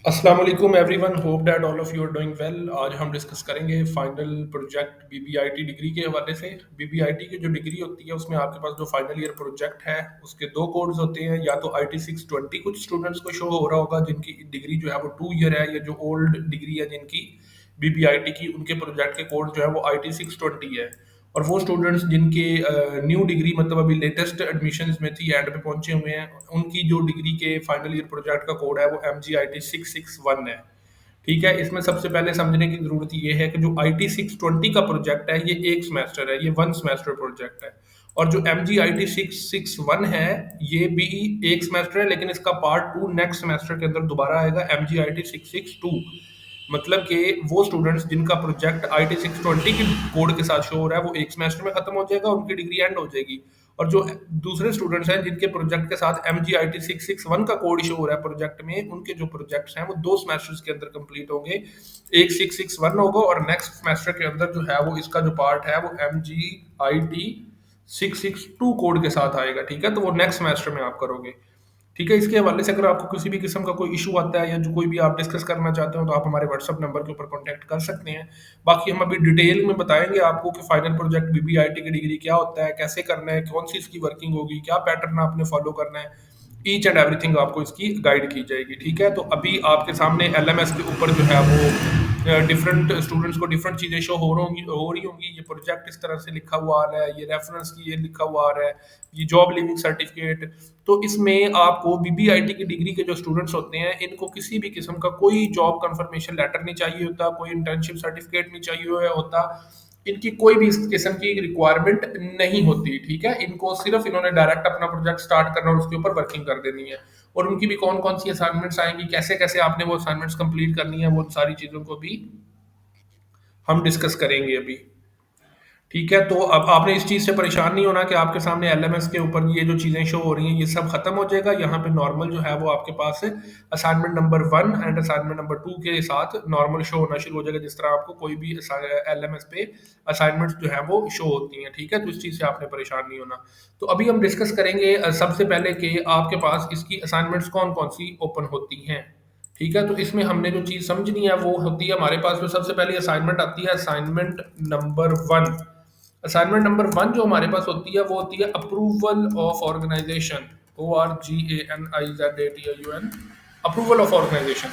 अस्सलाम वालेकुम everyone, hope that all of you are doing well. आज हम डिस्कस करेंगे फाइनल प्रोजेक्ट बीबीआईटी डिग्री के हवाले से। बीबीआईटी की जो डिग्री होती है उसमें आपके पास जो फाइनल ईयर प्रोजेक्ट है उसके दो कोड्स होते हैं, या तो IT 620 कुछ स्टूडेंट्स को शो हो रहा होगा जिनकी डिग्री जो है वो 2 ईयर है, या जो ओल्ड डिग्री है जिनकी बीबीआईटी की, उनके प्रोजेक्ट के कोड जो है वो IT 620 है। और वो स्टूडेंट्स जिनके न्यू डिग्री मतलब अभी लेटेस्ट एडमिशन्स में थी, एंड पे पहुंचे हुए हैं, उनकी जो डिग्री के फाइनल ईयर प्रोजेक्ट का कोड है वो MGIT 661 है। ठीक है, इसमें सबसे पहले समझने की जरूरत ये है कि जो IT 620 का प्रोजेक्ट है ये एक सेमेस्टर है, ये 1 सेमेस्टर प्रोजेक्ट है। और जो MGIT 661 है ये भी एक सेमेस्टर है, लेकिन इसका पार्ट 2 नेक्स्ट सेमेस्टर के अंदर दोबारा आएगा, MGIT 662। मतलब कि वो स्टूडेंट्स जिनका प्रोजेक्ट IT 620 के कोड के साथ शो हो रहा है वो एक सेमेस्टर में खत्म हो जाएगा, उनकी डिग्री एंड हो जाएगी। और जो दूसरे स्टूडेंट्स हैं जिनके प्रोजेक्ट के साथ MGIT 661 का कोड शो हो रहा है प्रोजेक्ट में, उनके जो प्रोजेक्ट्स हैं वो 2 सेमेस्टर्स के अंदर कंप्लीट होंगे। एक 661 होगा और नेक्स्ट सेमेस्टर के अंदर जो है वो इसका जो पार्ट है वो MGIT 662 कोड के साथ आएगा। ठीक है, तो वो नेक्स्ट सेमेस्टर में आप करोगे। ठीक है, इसके हवाले से अगर आपको किसी भी किस्म का कोई इशू आता है या जो कोई भी आप डिस्कस करना चाहते हो तो आप हमारे व्हाट्सअप नंबर के ऊपर कॉन्टैक्ट कर सकते हैं। बाकी हम अभी डिटेल में बताएंगे आपको कि फाइनल प्रोजेक्ट बीबीआईटी की डिग्री क्या होता है, कैसे करना है, कौन सी इसकी वर्किंग होगी, क्या पैटर्न आपने फॉलो करना है। ईच एंड एवरीथिंग आपको इसकी गाइड की जाएगी। ठीक है, तो अभी आपके सामने एलएमएस के ऊपर जो है वो डिफरेंट स्टूडेंट्स को डिफरेंट चीज़ें शो हो रही होंगी। ये प्रोजेक्ट इस तरह से लिखा हुआ आ रहा है, ये रेफरेंस की ये लिखा हुआ आ रहा है, ये जॉब लिविंग सर्टिफिकेट। तो इसमें आपको बीबीआईटी की डिग्री के जो स्टूडेंट्स होते हैं इनको किसी भी किस्म का कोई जॉब कंफर्मेशन लेटर नहीं चाहिए होता, कोई इंटर्नशिप सर्टिफिकेट नहीं चाहिए होता, इनकी कोई भी इस किस्म की रिक्वायरमेंट नहीं होती। ठीक है, इनको सिर्फ इन्होंने डायरेक्ट अपना प्रोजेक्ट स्टार्ट करना और उसके ऊपर वर्किंग कर देनी है। और उनकी भी कौन कौन सी असाइनमेंट्स आएंगी, कैसे कैसे आपने वो असाइनमेंट्स कंप्लीट करनी है, वो सारी चीज़ों को भी हम डिस्कस करेंगे अभी। ठीक है, तो अब आपने इस चीज़ से परेशान नहीं होना कि आपके सामने एलएमएस के ऊपर ये जो चीज़ें शो हो रही हैं ये सब खत्म हो जाएगा। यहाँ पे नॉर्मल जो है वो आपके पास assignment number 1 and assignment number 2 के साथ नॉर्मल शो होना शुरू हो जाएगा, जिस तरह आपको कोई भी एलएमएस पे असाइनमेंट्स जो है वो शो होती हैं। ठीक है, तो इस चीज़ से आपने परेशान नहीं होना। तो अभी हम डिस्कस करेंगे सबसे पहले कि आपके पास इसकी असाइनमेंट्स कौन कौन सी ओपन होती हैं। ठीक है, तो इसमें हमने जो चीज़ समझनी है वो होती है हमारे पास, तो सबसे पहले असाइनमेंट आती है असाइनमेंट नंबर 1। असाइनमेंट नंबर 1 जो हमारे पास होती है वो होती है approval of organisation, ORGANIZATION, approval of organisation.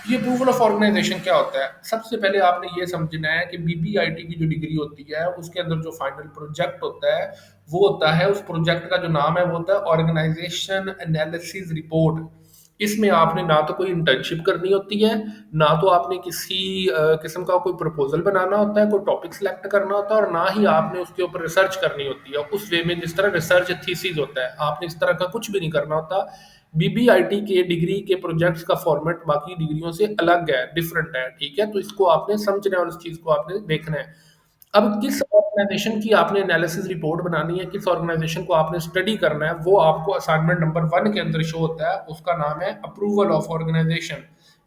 ये अप्रूवल ऑफ ऑर्गेनाइजेशन क्या होता है? सबसे पहले आपने ये समझना है कि बीबीआईटी की जो डिग्री होती है उसके अंदर जो फाइनल प्रोजेक्ट होता है वो होता है, उस प्रोजेक्ट का जो नाम है वो होता है ऑर्गेनाइजेशन एनालिसिस रिपोर्ट। इसमें आपने ना तो कोई इंटर्नशिप करनी होती है, ना तो आपने किसी किस्म का कोई प्रपोजल बनाना होता है, कोई टॉपिक सिलेक्ट करना होता है, और ना ही आपने उसके ऊपर रिसर्च करनी होती है उस वे में जिस तरह रिसर्च थीसिस होता है। आपने इस तरह का कुछ भी नहीं करना होता। बीबीआईटी के डिग्री के प्रोजेक्ट्स का फॉर्मेट बाकी डिग्रियों से अलग है, डिफरेंट है। ठीक है, तो इसको आपने समझना है और इस चीज़ को आपने देखना है। अब किस ऑर्गेनाइजेशन की आपने एनालिसिस रिपोर्ट बनानी है, किस ऑर्गेनाइजेशन को आपने स्टडी करना है, वो आपको असाइनमेंट नंबर 1 के अंदर शो होता है। उसका नाम है अप्रूवल ऑफ ऑर्गेनाइजेशन।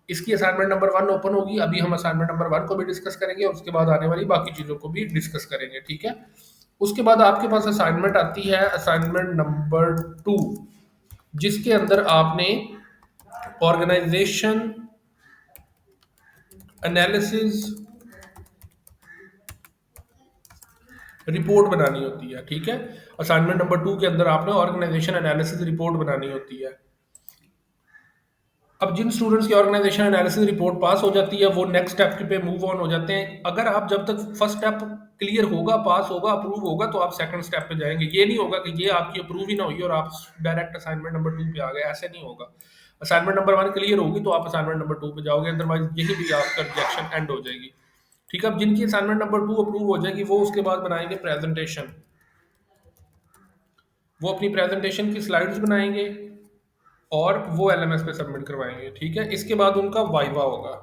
इसकी असाइनमेंट नंबर 1 ओपन होगी। अभी हम असाइनमेंट नंबर 1 को भी डिस्कस करेंगे और उसके बाद आने वाली बाकी चीज़ों को भी डिस्कस करेंगे। ठीक है, उसके बाद आपके पास असाइनमेंट आती है असाइनमेंट नंबर 2, जिसके अंदर आपने ऑर्गेनाइजेशन एनालिसिस रिपोर्ट बनानी होती है। ठीक है, असाइनमेंट नंबर 2 के अंदर आपने ऑर्गेनाइजेशन एनालिसिस रिपोर्ट बनानी होती है। अब जिन स्टूडेंट्स की ऑर्गेनाइजेशन एनालिसिस रिपोर्ट पास हो जाती है वो नेक्स्ट स्टेप पे मूव ऑन हो जाते हैं। अगर आप जब तक फर्स्ट स्टेप क्लियर होगा, पास होगा, अप्रूव होगा, तो आप सेकंड स्टेप पे जाएंगे। ये नहीं होगा कि ये आपकी अप्रूव ही ना हुई और आप डायरेक्ट असाइनमेंट नंबर 2 पे आ गए, ऐसे नहीं होगा। असाइनमेंट नंबर 1 क्लियर होगी तो आप असाइनमेंट नंबर 2 पे जाओगे, अदरवाइज यही भी आपका रिजेक्शन एंड हो जाएगी। ठीक है, अब जिनकी असाइनमेंट नंबर 2 अप्रूव हो जाएगी वो उसके बाद बनाएंगे प्रेजेंटेशन। वो अपनी प्रेजेंटेशन की स्लाइड्स बनाएंगे और वो एलएमएस पे सबमिट करवाएंगे। ठीक है, इसके बाद उनका वाइवा होगा।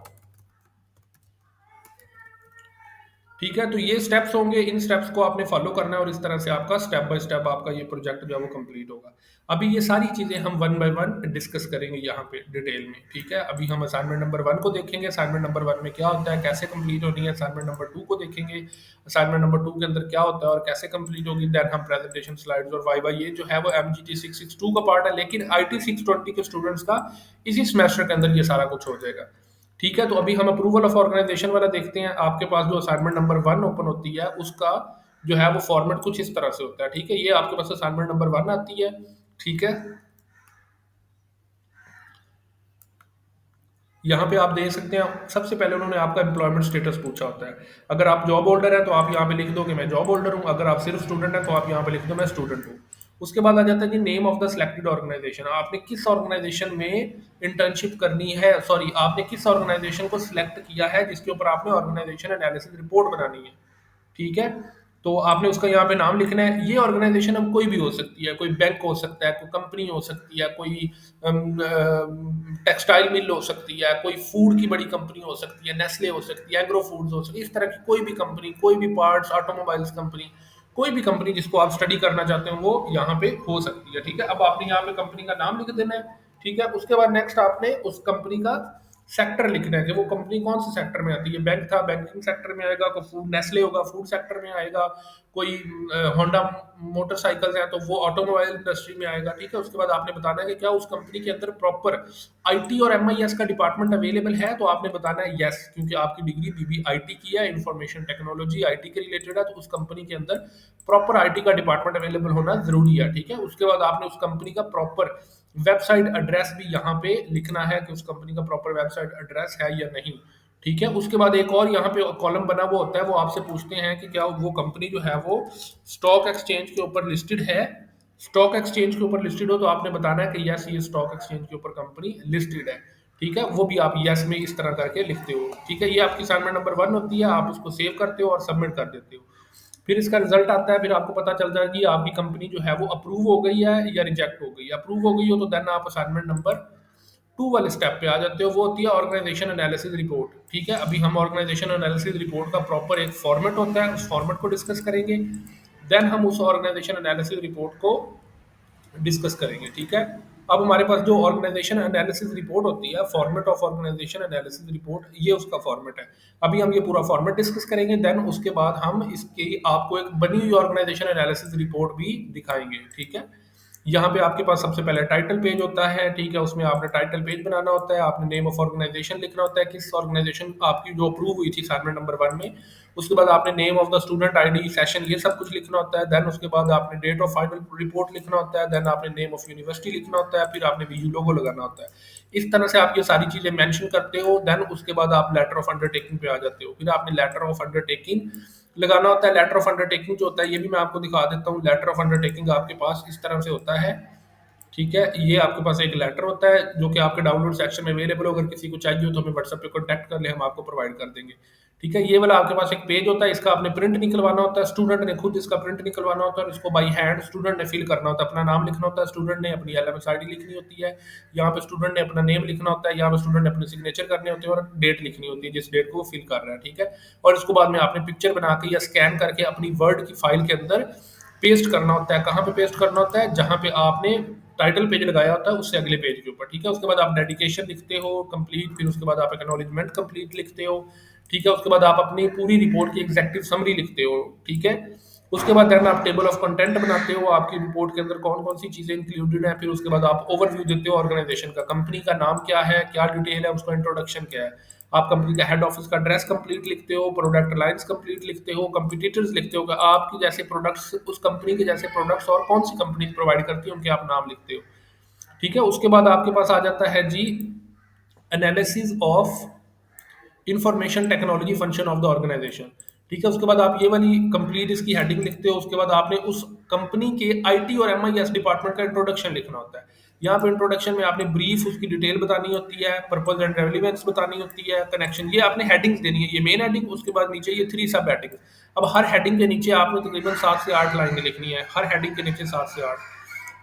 ठीक है, तो ये स्टेप्स होंगे, इन स्टेप्स को आपने फॉलो करना है और इस तरह से आपका स्टेप बाय स्टेप आपका ये प्रोजेक्ट जो है वो कंप्लीट होगा। अभी ये सारी चीज़ें हम वन बाय वन डिस्कस करेंगे यहाँ पे डिटेल में, ठीक है? अभी हम असाइनमेंट नंबर 1 को देखेंगे, असाइनमेंट नंबर 1 में क्या होता है, कैसे कंप्लीट होनी है, असाइनमेंट नंबर 2 को देखेंगे, असाइनमेंट नंबर 2 के अंदर क्या होता है और कैसे कंप्लीट होगी, देन हम प्रेजेंटेशन स्लाइड्स और वाइवा ये जो है वो एमजीटी 662 का पार्ट है, लेकिन आईटी 620 के स्टूडेंट्स का इसी सेमेस्टर के अंदर ये सारा कुछ हो जाएगा। ठीक है, तो अभी हम अप्रूवल ऑफ ऑर्गेनाइजेशन वाला देखते हैं। आपके पास जो असाइनमेंट नंबर 1 ओपन होती है, उसका जो है वो फॉर्मेट कुछ इस तरह से होता है, ठीक है? ये आपके पास असाइनमेंट नंबर 1 आती है, ठीक है? यहाँ पे आप देख सकते हैं, सबसे पहले उन्होंने आपका एम्प्लॉयमेंट स्टेटस पूछा होता है। अगर आप जॉब होल्डर हैं, तो आप यहाँ पे लिख दो कि मैं जॉब होल्डर हूँ। अगर आप सिर्फ स्टूडेंट हैं, तो आप यहाँ पे लिख दो मैं स्टूडेंट हूँ। उसके बाद आ जाता है जी name of the selected organization. आपने किस ऑर्गेनाइजेशन में इंटर्नशिप करनी है, सॉरी आपने किस ऑर्गेनाइजेशन को सिलेक्ट किया है जिसके ऊपर आपने ऑर्गेनाइजेशन एनालिसिस रिपोर्ट बनानी है। ठीक है, तो आपने उसका यहाँ पे नाम लिखना है। ये ऑर्गेनाइजेशन अब कोई भी हो सकती है, कोई बैंक हो सकता है, कोई कंपनी हो सकती है, कोई टेक्सटाइल मिल हो सकती है, कोई फूड की बड़ी कंपनी हो सकती है, नेस्ले हो सकती है, एग्रो फूड्स हो सकती है, इस तरह की कोई भी कंपनी, कोई भी पार्ट्स ऑटोमोबाइल्स कंपनी, कोई भी कंपनी जिसको आप स्टडी करना चाहते हो वो यहाँ पे हो सकती है। ठीक है, अब आपने यहाँ पे कंपनी का नाम लिख देना है। ठीक है, उसके बाद नेक्स्ट आपने उस कंपनी का सेक्टर लिखना है कि वो कंपनी कौन से सेक्टर में आती है। बैंक था, बैंकिंग सेक्टर में आएगा। कोई फूड नेस्ले होगा, फूड सेक्टर में आएगा। कोई होंडा मोटरसाइकिल्स हैं तो वो ऑटोमोबाइल इंडस्ट्री में आएगा। ठीक है, उसके बाद आपने बताना है कि क्या उस कंपनी के अंदर प्रॉपर आईटी और एमआईएस का डिपार्टमेंट अवेलेबल है, तो आपने बताना है यस, क्योंकि आपकी डिग्री बीबीआईटी की है, इंफॉर्मेशन टेक्नोलॉजी आईटी के रिलेटेड है, तो उस कंपनी के अंदर प्रॉपर आईटी का डिपार्टमेंट अवेलेबल होना जरूरी है। ठीक है, उसके बाद आपने उस कंपनी का प्रॉपर वेबसाइट एड्रेस भी यहाँ पे लिखना है कि उस कंपनी का प्रॉपर वेबसाइट एड्रेस है या नहीं। ठीक है, उसके बाद एक और यहाँ पे कॉलम बना हुआ होता है, वो आपसे पूछते हैं कि क्या वो कंपनी जो है वो स्टॉक एक्सचेंज के ऊपर लिस्टेड है। स्टॉक एक्सचेंज के ऊपर लिस्टेड हो तो आपने बताना है कि यस ये स्टॉक एक्सचेंज के ऊपर कंपनी लिस्टेड है। ठीक है, वो भी आप यस में इस तरह करके लिखते हो। ठीक है, ये आपकी असाइनमेंट नंबर 1 होती है, आप उसको सेव करते हो और सबमिट कर देते हो। फिर इसका रिजल्ट आता है, फिर आपको पता चलता है कि आपकी कंपनी जो है वो अप्रूव हो गई है या रिजेक्ट हो गई है। अप्रूव हो गई हो तो देन आप असाइनमेंट नंबर 2 वाले स्टेप पे आ जाते हो, वो होती है ऑर्गेनाइजेशन एनालिसिस रिपोर्ट। ठीक है, अभी हम ऑर्गेनाइजेशन एनालिसिस रिपोर्ट का प्रॉपर एक फॉर्मेट होता है, उस फॉर्मेट को डिस्कस करेंगे। देन हम उस ऑर्गेनाइजेशन एनालिसिस रिपोर्ट को डिस्कस करेंगे। ठीक है, अब हमारे पास जो ऑर्गेनाइजेशन एनालिसिस रिपोर्ट होती है, format of organisation analysis report, ये उसका फॉर्मेट है। अभी हम ये पूरा फॉर्मेट डिस्कस करेंगे, देन उसके बाद हम इसकी आपको एक बनी हुई ऑर्गेनाइजेशन एनालिसिस रिपोर्ट भी दिखाएंगे। ठीक है, यहाँ पे आपके पास सबसे पहले टाइटल पेज होता है। ठीक है, उसमें आपने टाइटल पेज बनाना होता है, आपने नेम ऑफ ऑर्गेनाइजेशन लिखना होता है, किस ऑर्गेनाइजेशन आपकी जो अप्रूव हुई थी असाइनमेंट नंबर 1 में। उसके बाद आपने name of the student ID session ये सब कुछ लिखना होता है। देन उसके बाद आपने डेट ऑफ फाइनल रिपोर्ट लिखना होता है। देन आपने नेम ऑफ यूनिवर्सिटी लिखना होता है। फिर आपने वीयू लोगो लगाना होता है। इस तरह से आप ये सारी चीजें मेंशन करते हो। देन उसके बाद आप लेटर ऑफ अंडरटेकिंग पे आ जाते हो। फिर आपने लेटर ऑफ अंडरटेकिंग लगाना होता है। लेटर ऑफ अंडरटेकिंग जो होता है ये भी मैं आपको दिखा देता हूँ। लेटर ऑफ अंडरटेकिंग आपके पास इस तरह से होता है। ठीक है, ये आपके पास एक लेटर होता है जो कि आपके डाउनलोड सेक्शन में अवेलेबल हो। अगर किसी को चाहिए हो तो हमें व्हाट्सएप पे कॉन्टैक्ट कर ले, हम आपको प्रोवाइड कर देंगे। ठीक है, ये वाला आपके पास एक पेज होता है, इसका आपने प्रिंट निकलवाना होता है। स्टूडेंट ने खुद इसका प्रिंट निकलवाना होता है और इसको बाई हैंड स्टूडेंट ने फिल करना होता है। अपना नाम लिखना होता है, स्टूडेंट ने अपनी एलएमएस आईडी लिखनी होती है, यहाँ पे स्टूडेंट ने अपना नेम लिखना होता है, यहाँ पे स्टूडेंट ने अपने सिग्नेचर करने होते हैं और डेट लिखनी होती है जिस डेट को वो फिल कर रहा है। ठीक है, और इसको बाद में आपने पिक्चर बना के या स्कैन करके अपनी वर्ड की फाइल के अंदर पेस्ट करना होता है। कहाँ पे पेस्ट करना होता है? जहाँ पे आपने टाइटल पेज लगाया होता है उससे अगले पेज के ऊपर। ठीक है, उसके बाद आप डेडिकेशन लिखते हो कंप्लीट, फिर उसके बाद आप एक्नॉलेजमेंट कंप्लीट लिखते हो। ठीक है, उसके बाद आप अपनी पूरी रिपोर्ट की एग्जेक्टिव समरी लिखते हो। ठीक है, उसके बाद देन आप टेबल ऑफ कंटेंट बनाते हो, आपकी रिपोर्ट के अंदर कौन कौन सी चीजें इंक्लूडेड हैं। फिर उसके बाद आप ओवरव्यू देते हो ऑर्गेनाइजेशन का, कंपनी का नाम क्या है, क्या डिटेल है, उसका इंट्रोडक्शन क्या है। आप कंपनी का हेड ऑफिस का एड्रेस कंप्लीट लिखते हो, प्रोडक्ट लाइंस कंप्लीट लिखते हो, कंपटीटर्स लिखते हो कि आपकी जैसे प्रोडक्ट्स, उस कंपनी के जैसे प्रोडक्ट्स और कौन सी कंपनी प्रोवाइड करती है उनके आप नाम लिखते हो। ठीक है, उसके बाद आपके पास आ जाता है जी analysis of information technology function of the organisation. ठीक है, उसके बाद आप ये वाली कंप्लीट इसकी हेडिंग लिखते हो। उसके बाद आपने उस कंपनी के आईटी और एमआईएस डिपार्टमेंट का इंट्रोडक्शन लिखना होता है। यहाँ पे इंट्रोडक्शन में आपने ब्रीफ उसकी डिटेल बतानी होती है, पर्पस एंड रेलेवेंस बतानी होती है, कनेक्शन, ये आपने हेडिंग्स देनी है। ये मेन हेडिंग, उसके बाद नीचे ये 3 सब हेडिंग्स। अब हर हेडिंग के नीचे आपने तकरीबन 7 से 8 लाइनें लिखनी है, हर हेडिंग के नीचे 7 से 8।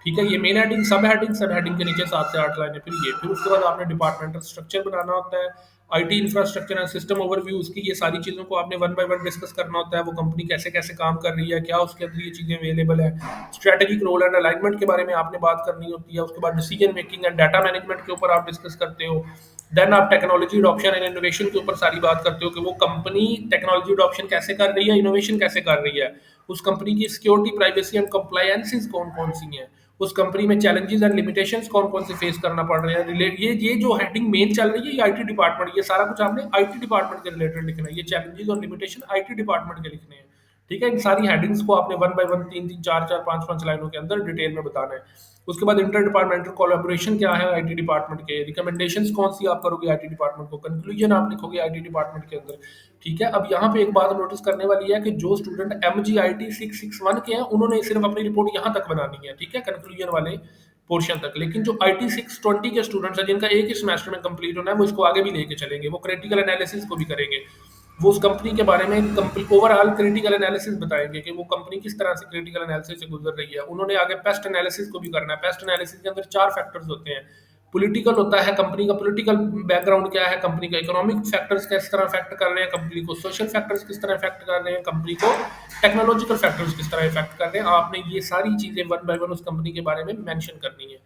ठीक है, ये मेन हेडिंग, सब हेडिंग, सब हेडिंग के नीचे 7 से 8 लाइनें। फिर ये, फिर उसके बाद आपने डिपार्टमेंटल स्ट्रक्चर बनाना होता है। IT infrastructure and system overview उसकी, ये सारी चीज़ों को आपने वन बाय वन डिस्कस करना होता है। वो कंपनी कैसे-कैसे काम कर रही है, क्या उसके अंदर ये चीज़ें अवेलेबल है। स्ट्रैटेजिक रोल एंड अलाइनमेंट के बारे में आपने बात करनी होती है। उसके बाद decision making and data management के ऊपर आप डिस्कस करते हो। देन आप टेक्नोलॉजी अडॉप्शन एंड इनोवेशन के ऊपर सारी बात करते हो कि वो कंपनी टेक्नोलॉजी अडॉप्शन कैसे कर रही है, इनोवेशन कैसे कर रही है। उस कंपनी की सिक्योरिटी, प्राइवेसी एंड कंप्लायंसेस कौन-कौन सी हैं। उस कंपनी में चैलेंजेस एंड लिमिटेशंस कौन-कौन से फेस करना पड़ रहे हैं। रिलेट ये जो हेडिंग मेन चल रही है, ये आईटी डिपार्टमेंट, ये सारा कुछ आपने आईटी डिपार्टमेंट के रिलेटेड लिखना है। ये चैलेंजेस और लिमिटेशन आईटी डिपार्टमेंट के लिखने हैं। ठीक है? इन सारी हेडिंग्स को आपने वन बाय वन 3-3, 4-4, 5-5 लाइनों के अंदर डिटेल में बताना है। उसके बाद इंटर डिपार्टमेंटल कोलैबोरेशन क्या है आईटी डिपार्टमेंट के, रिकमेंडेशंस कौन सी आप करोगे आईटी डिपार्टमेंट को, कंक्लूजन आप लिखोगे आईटी डिपार्टमेंट के अंदर। ठीक है? अब यहाँ पे एक बात नोटिस करने वाली है कि जो स्टूडेंट एमजीआईटी 661 के हैं, उन्होंने सिर्फ अपनी रिपोर्ट यहाँ तक बनानी है। ठीक है? कंक्लूजन वाले पोर्शन तक। लेकिन जो आईटी 620 के स्टूडेंट्स हैं, जिनका एक ही सेमेस्टर में कंप्लीट होना है, वो इसको आगे भी लेके चलेंगे। वो क्रिटिकल एनालिसिस को भी करेंगे। वो उस कंपनी के बारे में ओवरऑल क्रिटिकल एनालिसिस बताएंगे कि वो कंपनी किस तरह से क्रिटिकल एनालिसिस से गुजर रही है। उन्होंने आगे पेस्ट एनालिसिस को भी करना है। पेस्ट एनालिसिस के अंदर 4 फैक्टर्स होते हैं। पॉलिटिकल होता है, कंपनी का पॉलिटिकल बैकग्राउंड क्या है, कंपनी का इकोनॉमिक फैक्टर्स किस तरह इफेक्ट कर रहे हैं, कंपनी को सोशल फैक्टर्स किस तरह इफेक्ट कर रहे हैं, कंपनी को टेक्नोलॉजिकल फैक्टर्स किस तरह इफेक्ट कर रहे हैं। आपने ये सारी चीजें वन बाय वन उस कंपनी के बारे में मेंशन करनी है।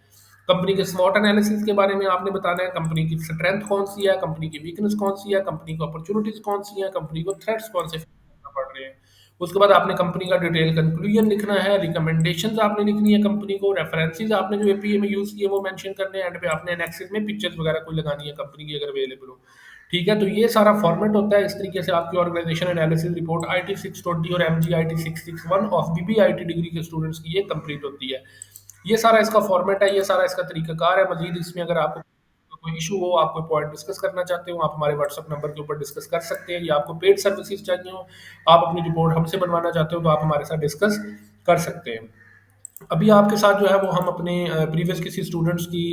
कंपनी के स्वॉट एनालिसिस के बारे में आपने बताना है, कंपनी की स्ट्रेंथ कौन सी है, कंपनी की वीकनेस कौन सी है, कंपनी को अपॉर्चुनिटीज कौन सी है, कंपनी को थ्रेट्स कौन से करना पड़ रहे हैं। उसके बाद आपने कंपनी का डिटेल कंक्लूजन लिखना है, रिकमेंडेशंस आपने लिखनी है कंपनी को, रेफरेंसेस आपने जो एपीए में यूज किए वो मेंशन करने हैं, एंड पे आपने एनेक्सिस में पिक्चर्स वगैरह कोई लगानी है कंपनी की अगर अवेलेबल हो। ठीक है? तो ये सारा फॉर्मेट होता है। इस तरीके से आपकी ऑर्गेनाइजेशन एनालिसिस रिपोर्ट आईटी 620 और एमजी आईटी 661 ऑफ बीबीआईटी डिग्री के स्टूडेंट्स की ये कंप्लीट होती है। ये सारा इसका फॉर्मेट है, ये सारा इसका तरीकाकार है। मजीद इसमें अगर आपको कोई इशू हो, आप कोई पॉइंट डिस्कस करना चाहते हो, आप हमारे व्हाट्सएप नंबर के ऊपर डिस्कस कर सकते हैं, या आपको पेड सर्विसेज चाहिए हो, आप अपनी रिपोर्ट हमसे बनवाना चाहते हो, तो आप हमारे साथ डिस्कस कर सकते हैं। अभी आपके साथ जो है वो हम अपने प्रीवियस किसी स्टूडेंट्स की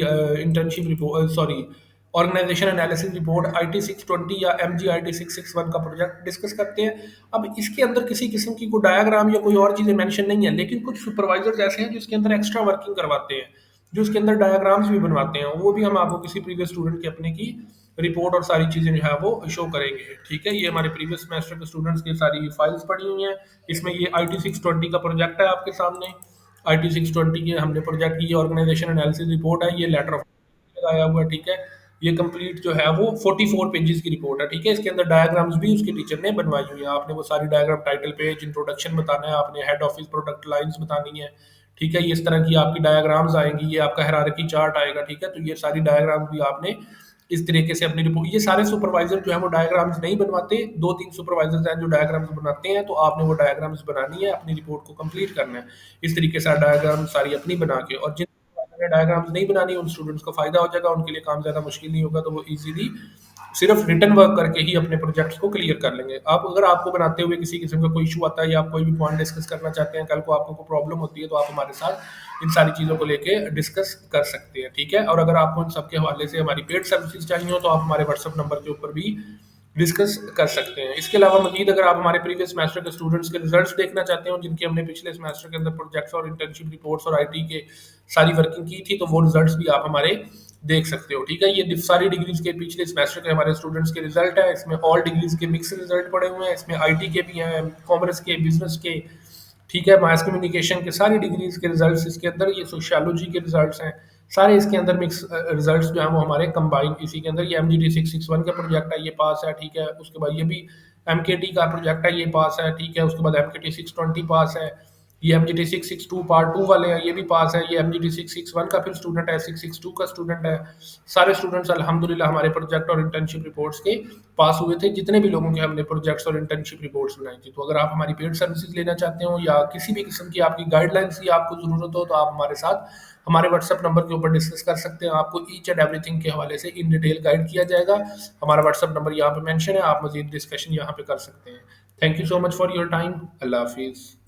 internship report, sorry, organisation analysis report IT 620 या एमजी आईटी 661 का प्रोजेक्ट डिस्कस करते हैं। अब इसके अंदर किसी किस्म की कोई डायग्राम या कोई और चीज़ें मेंशन नहीं है, लेकिन कुछ सुपरवाइजर्स ऐसे हैं जो इसके अंदर एक्स्ट्रा वर्किंग करवाते हैं, जो इसके अंदर डायग्राम्स भी बनवाते हैं। वो भी हम आपको किसी प्रीवियस स्टूडेंट के अपने की रिपोर्ट और सारी चीज़ें जो है वो शो करेंगे। ठीक है? ये हमारे प्रीवियस सेमेस्टर के स्टूडेंट्स की सारी फाइल्स पड़ी हुई हैं। इसमें ये आईटी 620 का प्रोजेक्ट है आपके सामने। आईटी 620 के हमने प्रोजेक्ट की, ये ऑर्गेनाइजेशन एनालिसिस रिपोर्ट है, ये लेटर ऑफ लगाया हुआ है। ठीक है? ये कंप्लीट जो है वो 44 पेजेस की रिपोर्ट है। ठीक है? इसके अंदर डायग्राम्स भी उसके टीचर ने बनवाई हुई है। आपने वो सारी डायग्राम, टाइटल पेज, इंट्रोडक्शन बताना है, आपने हेड ऑफिस प्रोडक्ट लाइंस बतानी है। ठीक है? ये इस तरह की आपकी डायग्राम्स आएंगी, ये आपका हायरार्की चार्ट आएगा। ठीक है? तो ये सारी डायग्राम्स भी आपने इस तरीके से अपनी रिपोर्ट, ये सारे सुपरवाइजर जो है वो डायग्राम्स नहीं बनवाते, 2-3 सुपरवाइजर्स हैं जो डायग्राम्स बनाते हैं, तो आपने वो डायग्राम्स बनानी है, अपनी रिपोर्ट को कंप्लीट करना है इस तरीके से डायग्राम सारी अपनी बना के। और जिन डायग्राम्स नहीं बनानी, उन स्टूडेंट्स को फायदा हो जाएगा, उनके लिए काम ज़्यादा मुश्किल नहीं होगा, तो वो इजीली सिर्फ रिटन वर्क करके ही अपने प्रोजेक्ट्स को क्लियर कर लेंगे। आप अगर आपको बनाते हुए किसी किस्म का कोई इशू आता है, या आप कोई भी पॉइंट डिस्कस करना चाहते हैं, कल को आपको कोई प्रॉब्लम होती है, तो आप हमारे साथ इन सारी चीज़ों को लेके डिस्कस कर सकते हैं। ठीक है? और अगर आपको इन सब के हवाले से हमारी पेड सर्विसेज चाहिए हो, तो आप हमारे व्हाट्सएप नंबर के ऊपर भी डिस्कस कर सकते हैं। इसके अलावा मजीद अगर आप हमारे प्रीवियस सेमेस्टर के स्टूडेंट्स के रिजल्ट्स देखना चाहते हो, जिनके हमने पिछले सेमेस्टर के अंदर प्रोजेक्ट्स और इंटर्नशिप रिपोर्ट्स और आईटी के सारी वर्किंग की थी, तो वो रिजल्ट्स भी आप हमारे देख सकते हो। ठीक है? ये सारी डिग्रीज के पिछले सेमेस्टर के हमारे स्टूडेंट्स के रिजल्ट है। इसमें ऑल डिग्रीज के मिक्स रिजल्ट पड़े हुए हैं। इसमें आईटी के भी हैं, कॉमर्स के, बिजनेस के, ठीक है, मास कम्युनिकेशन के, सारी डिग्रीज के रिजल्ट्स इसके अंदर, ये सोशियोलॉजी के रिजल्ट्स हैं, सारे इसके अंदर मिक्स रिजल्ट्स जो हैं वो हमारे कंबाइन इसी के अंदर। ये एम जी टी 661 का प्रोजेक्ट है, ये पास है। ठीक है? उसके बाद ये भी एम के टी का प्रोजेक्ट है, ये पास है। ठीक है? उसके बाद एम के टी 620 पास है। ये एम जी टी 662 पार्ट 2 वाले हैं, ये भी पास है। ये एम जी टी 661 का फिर स्टूडेंट है, 662 का स्टूडेंट है। सारे स्टूडेंट्स अल्हम्दुलिल्लाह हमारे प्रोजेक्ट और इंटर्नशिप रिपोर्ट्स के पास हुए थे, जितने भी लोगों के हमने प्रोजेक्ट्स और इंटर्नशिप रिपोर्ट्स बनाई थी। तो अगर आप हमारी पेड सर्विसेज लेना चाहते हो, या किसी भी किस्म की आपकी गाइडलाइंस की आपको ज़रूरत हो, तो आप हमारे साथ हमारे व्हाट्सएप नंबर के ऊपर डिस्कस कर सकते हैं। आपको ईच एंड एवरीथिंग के हवाले से इन डिटेल गाइड किया जाएगा। हमारा व्हाट्सएप नंबर यहाँ पे मेंशन है, आप मजीद डिस्कशन यहाँ पे कर सकते हैं। Thank you so much for your time. अल्लाह हाफिज़।